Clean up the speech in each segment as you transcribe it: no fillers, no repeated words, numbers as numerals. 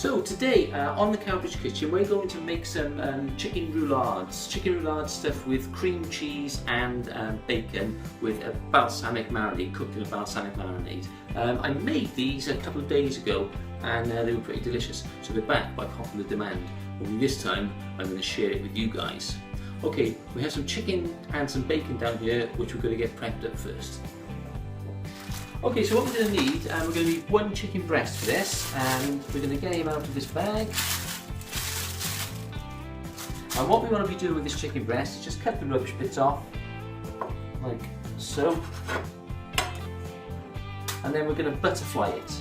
So today on the Cowbridge Kitchen we're going to make some chicken roulades. Chicken roulade stuffed with cream cheese and bacon with a balsamic marinade, cooked in a balsamic marinade. I made these a couple of days ago and they were pretty delicious. So they're back by popular demand. Only this time I'm going to share it with you guys. Okay, we have some chicken and some bacon down here which we're going to get prepped up first. Okay, so what we're going to need, we're going to need one chicken breast for this, and we're going to get him out of this bag. And what we want to be doing with this chicken breast is just cut the rubbish bits off, like so. And then we're going to butterfly it,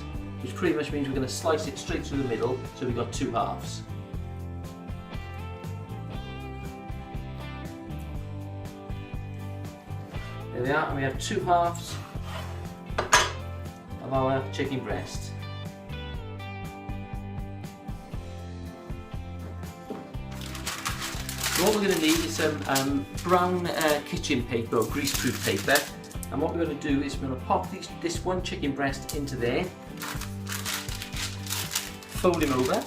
which pretty much means we're going to slice it straight through the middle, so we've got two halves. There we are, and we have two halves of our chicken breast. So what we're going to need is some brown kitchen paper or greaseproof paper, and what we're going to do is we're going to pop this one chicken breast into there, fold him over,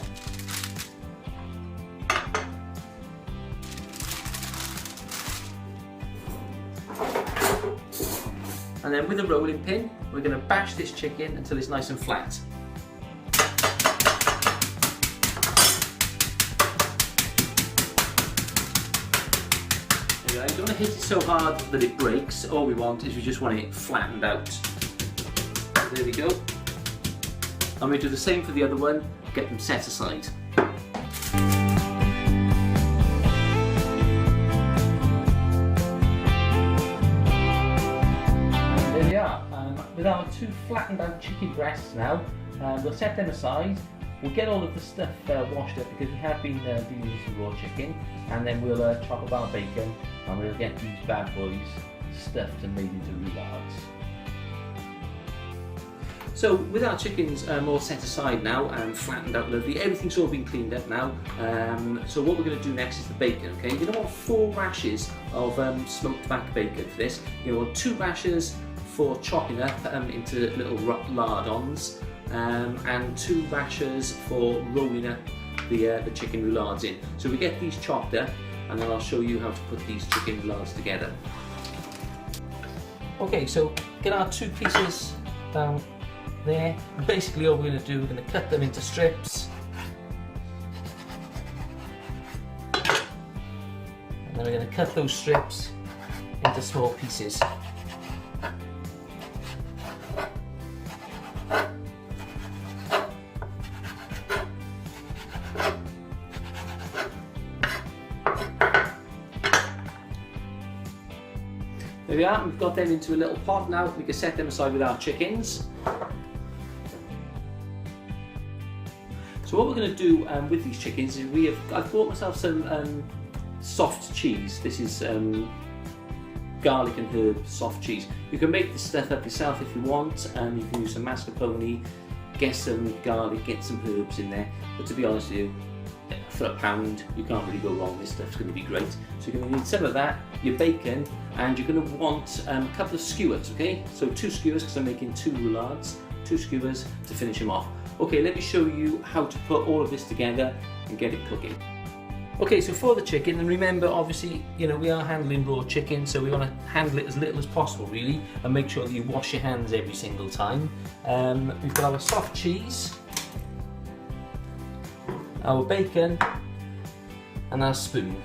and then with a rolling pin we're going to bash this chicken until it's nice and flat. You don't want to hit it so hard that it breaks. All we want is we just want it flattened out. There we go. And we do the same for the other one, get them set aside. With our two flattened out chicken breasts now, we'll set them aside. We'll get all of the stuff washed up because we have been dealing with some raw chicken, and then we'll chop up our bacon and we'll get these bad boys stuffed and made into roulades. So with our chickens all set aside now and flattened out lovely, everything's all been cleaned up now. So what we're going to do next is the bacon. Okay, you're going to want 4 rashers of smoked back bacon for this. You want 2 rashers for chopping up into little lardons, and 2 rashers for rolling up the chicken roulades in. So we get these chopped up, and then I'll show you how to put these chicken roulades together. Okay, so get our 2 pieces down there. Basically all we're going to do, we're going to cut them into strips, and then we're going to cut those strips into small pieces. There we are, we've got them into a little pot now. We can set them aside with our chickens. So what we're going to do with these chickens is I've bought myself some soft cheese. This is garlic and herb soft cheese. You can make this stuff up yourself if you want, and you can use some mascarpone, get some garlic, get some herbs in there. But to be honest with you, for £1 you can't really go wrong. This stuff's going to be great. So you're going to need some of that, your bacon, and you're going to want a couple of skewers. Okay, so 2 skewers because I'm making 2 roulades, 2 skewers to finish them off. Okay, let me show you how to put all of this together and get it cooking. Okay, so for the chicken, and remember obviously, you know, we are handling raw chicken, so we want to handle it as little as possible really, and make sure that you wash your hands every single time. We've got our soft cheese, our bacon, and our spoon.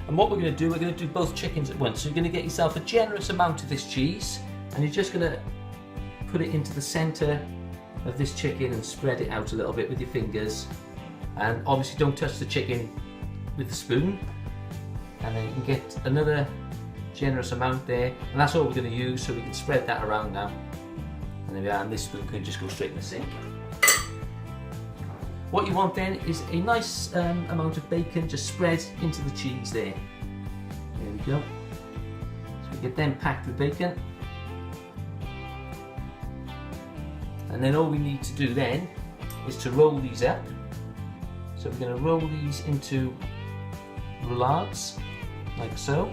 And what we're going to do, we're going to do both chickens at once. So you're going to get yourself a generous amount of this cheese, and you're just going to put it into the centre of this chicken and spread it out a little bit with your fingers. And obviously don't touch the chicken with the spoon. And then you can get another generous amount there, and that's all we're going to use, so we can spread that around now. And there we are, and this spoon can just go straight in the sink. What you want then is a nice amount of bacon just spread into the cheese there. There we go. So we get them packed with bacon. And then all we need to do then is to roll these up. So we're going to roll these into roulades, like so.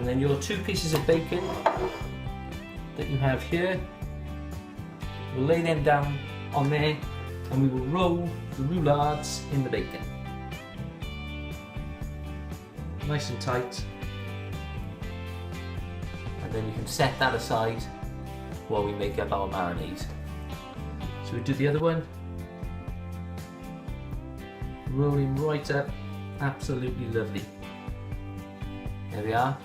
And then your 2 pieces of bacon that you have here, we'll lay them down on there and we will roll the roulades in the bacon. Nice and tight. And then you can set that aside while we make up our marinade. So we do the other one. Rolling right up, absolutely lovely. There we are.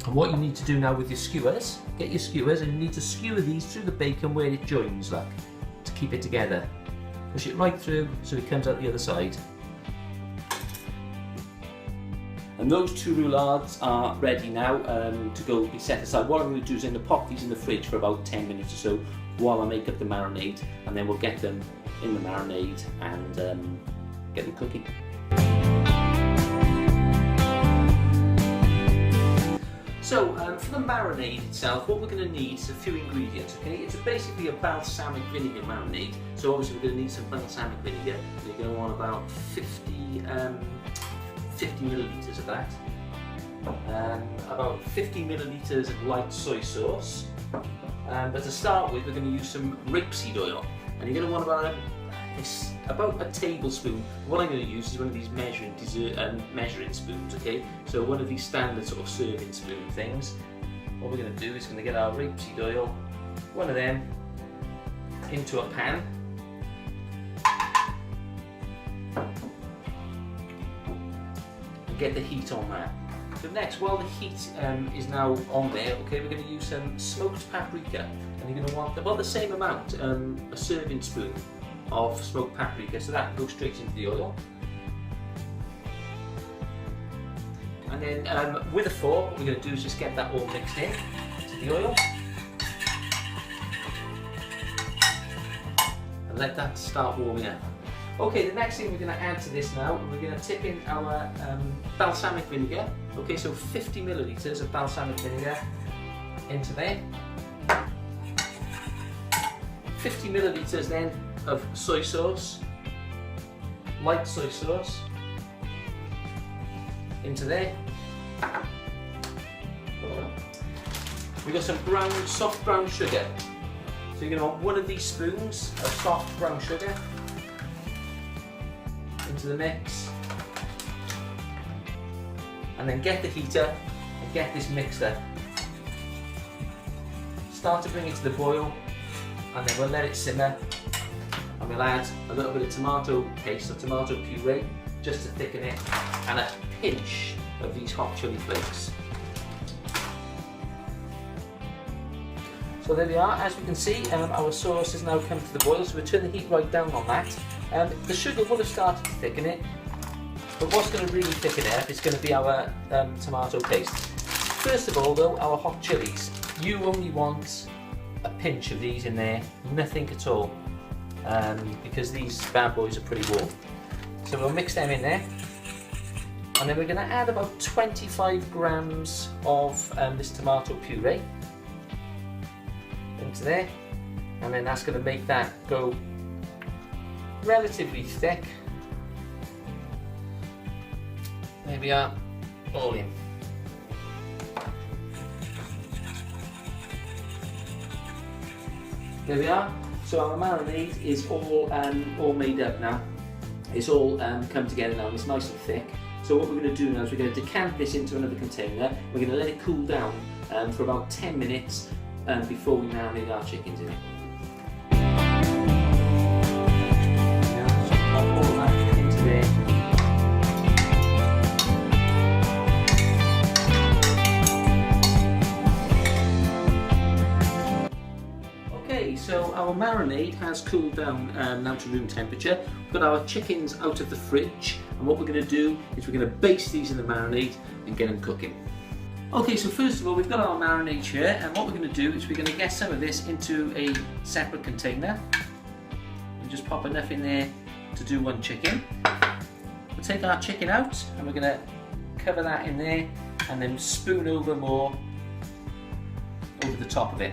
And what you need to do now with your skewers, get your skewers and you need to skewer these through the bacon where it joins, look, to keep it together. Push it right through so it comes out the other side. And those 2 roulades are ready now to go be set aside. What I'm going to do is I'm going to pop these in the fridge for about 10 minutes or so while I make up the marinade, and then we'll get them in the marinade and get them cooking. So for the marinade itself, what we're going to need is a few ingredients, okay? It's basically a balsamic vinegar marinade. So obviously we're going to need some balsamic vinegar. You're going to want about 50 millilitres of that. About 50 millilitres of light soy sauce. But to start with, we're going to use some rapeseed oil. And you're going to want about a tablespoon. What I'm going to use is one of these measuring spoons, okay? So one of these standard sort of serving spoon things. What we're going to do is going to get our rapeseed oil, one of them, into a pan. And get the heat on that. So next, while the heat is now on there, okay, we're going to use some smoked paprika. And you're going to want about the same amount, a serving spoon of smoked paprika, so that goes straight into the oil. And then with a fork, what we're going to do is just get that all mixed in to the oil. And let that start warming up. Okay, the next thing we're going to add to this now, we're going to tip in our balsamic vinegar. Okay, so 50 millilitres of balsamic vinegar into there. 50 millilitres then of soy sauce, light soy sauce, into there. We got some soft brown sugar. So you're going to want one of these spoons of soft brown sugar into the mix. And then get the heater and get this mixed up. Start to bring it to the boil, and then we'll let it simmer. And we'll add a little bit of tomato paste or tomato puree just to thicken it, and a pinch of these hot chili flakes. So there we are. As we can see, our sauce has now come to the boil, so we'll turn the heat right down on that. The sugar will have started to thicken it, but what's going to really thicken it up is going to be our tomato paste. First of all though, our hot chilies. You only want a pinch of these in there, nothing at all, because these bad boys are pretty warm. So we'll mix them in there, and then we're going to add about 25 grams of this tomato puree into there, and then that's going to make that go relatively thick. There we are, all in. There we are. So our marinade is all made up now. It's all come together now, and it's nice and thick. So what we're going to do now is we're going to decant this into another container. We're going to let it cool down for about 10 minutes before we marinate our chickens in it. Now, so pop all that into there. So our marinade has cooled down now to room temperature. We've got our chickens out of the fridge, and what we're going to do is we're going to baste these in the marinade and get them cooking. Okay, so first of all, we've got our marinade here, and what we're going to do is we're going to get some of this into a separate container and just pop enough in there to do one chicken. We'll take our chicken out and we're going to cover that in there and then spoon over more over the top of it.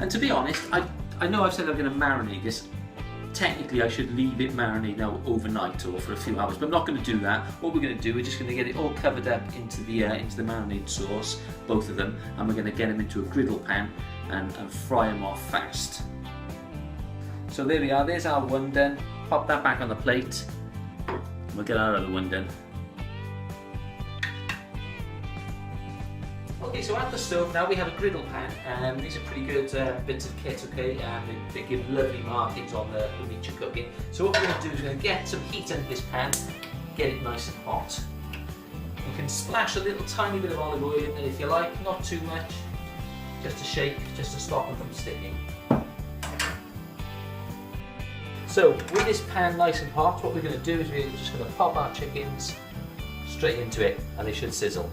And to be honest, I know I've said I'm going to marinate this technically I should leave it marinate now overnight or for a few hours, but I'm not going to do that. What we're going to do, we're just going to get it all covered up into the marinade sauce, both of them, and we're going to get them into a griddle pan and fry them off fast. So there we are, there's our one done. Pop that back on the plate. We'll get our other one done. Okay, so at the stove now we have a griddle pan. These are pretty good bits of kit, okay? They give lovely markings on the meat you're cooking. So what we're going to do is we're going to get some heat into this pan, get it nice and hot. You can splash a little tiny bit of olive oil in there if you like, not too much. Just to shake, just to stop them from sticking. So with this pan nice and hot, what we're going to do is we're just going to pop our chickens straight into it and they should sizzle.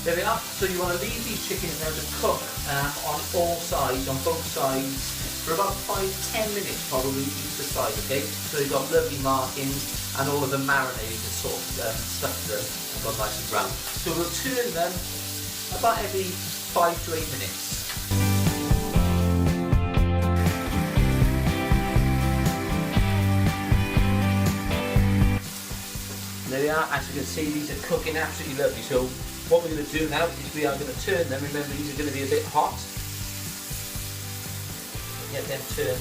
There we are. So you want to leave these chickens now to cook on all sides, on both sides, for about 5-10 minutes probably either side, okay? So they've got lovely markings and all of the marinade is sort of stuck to them and got nice and brown. So we'll turn them about every 5 to 8 minutes. And there we are. As you can see, these are cooking absolutely lovely. So what we're going to do now is we are going to turn them. Remember, these are going to be a bit hot. Get them turned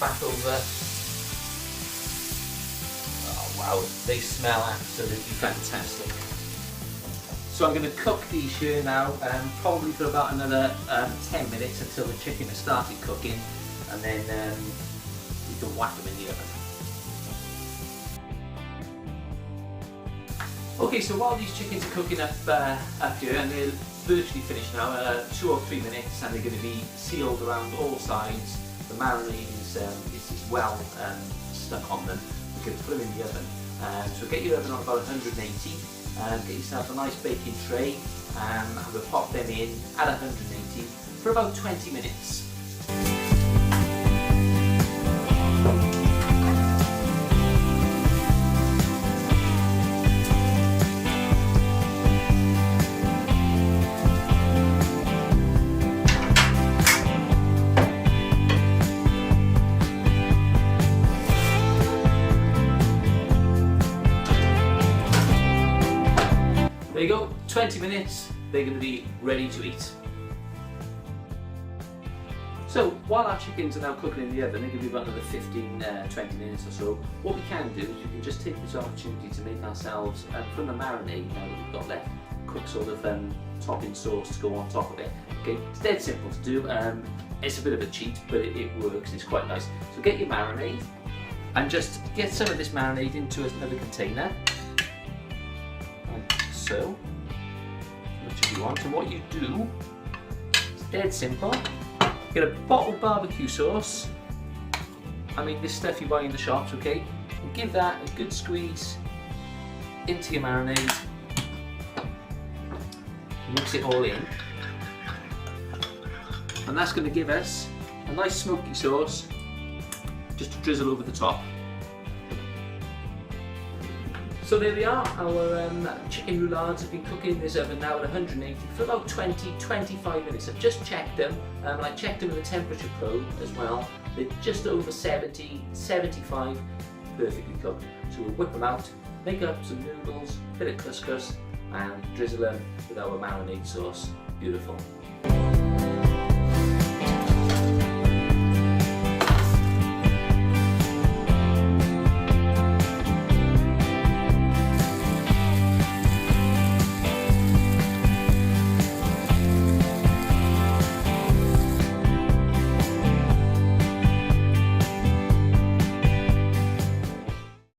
back over. Oh wow, they smell absolutely fantastic. So I'm going to cook these here now, probably for about another 10 minutes until the chicken has started cooking, and then we can whack them in the oven. Okay, so while these chickens are cooking up here, and they're virtually finished now, 2 or 3 minutes, and they're going to be sealed around all sides. The marinade is well stuck on them. We can put them in the oven. So get your oven on about 180, get yourself a nice baking tray, and we'll pop them in at 180 for about 20 minutes. There you go, 20 minutes, they're going to be ready to eat. So while our chickens are now cooking in the oven, they're going to be about another 15-20 minutes or so. What we can do is we can just take this opportunity to make ourselves, from the marinade now that we've got left, cook sort of topping sauce to go on top of it. Okay, it's dead simple to do. It's a bit of a cheat, but it works, it's quite nice. So get your marinade and just get some of this marinade into another container. So, much as you want, and what you do, it's dead simple. Get a bottled barbecue sauce. I mean, this stuff you buy in the shops, okay? And give that a good squeeze into your marinade. Mix it all in. And that's going to give us a nice smoky sauce just to drizzle over the top. So there we are, our chicken roulades have been cooking in this oven now at 180 for about 20-25 minutes. I've just checked them, I checked them with a temperature probe as well. They're just over 70, 75, perfectly cooked. So we'll whip them out, make up some noodles, a bit of couscous, and drizzle them with our marinade sauce. Beautiful.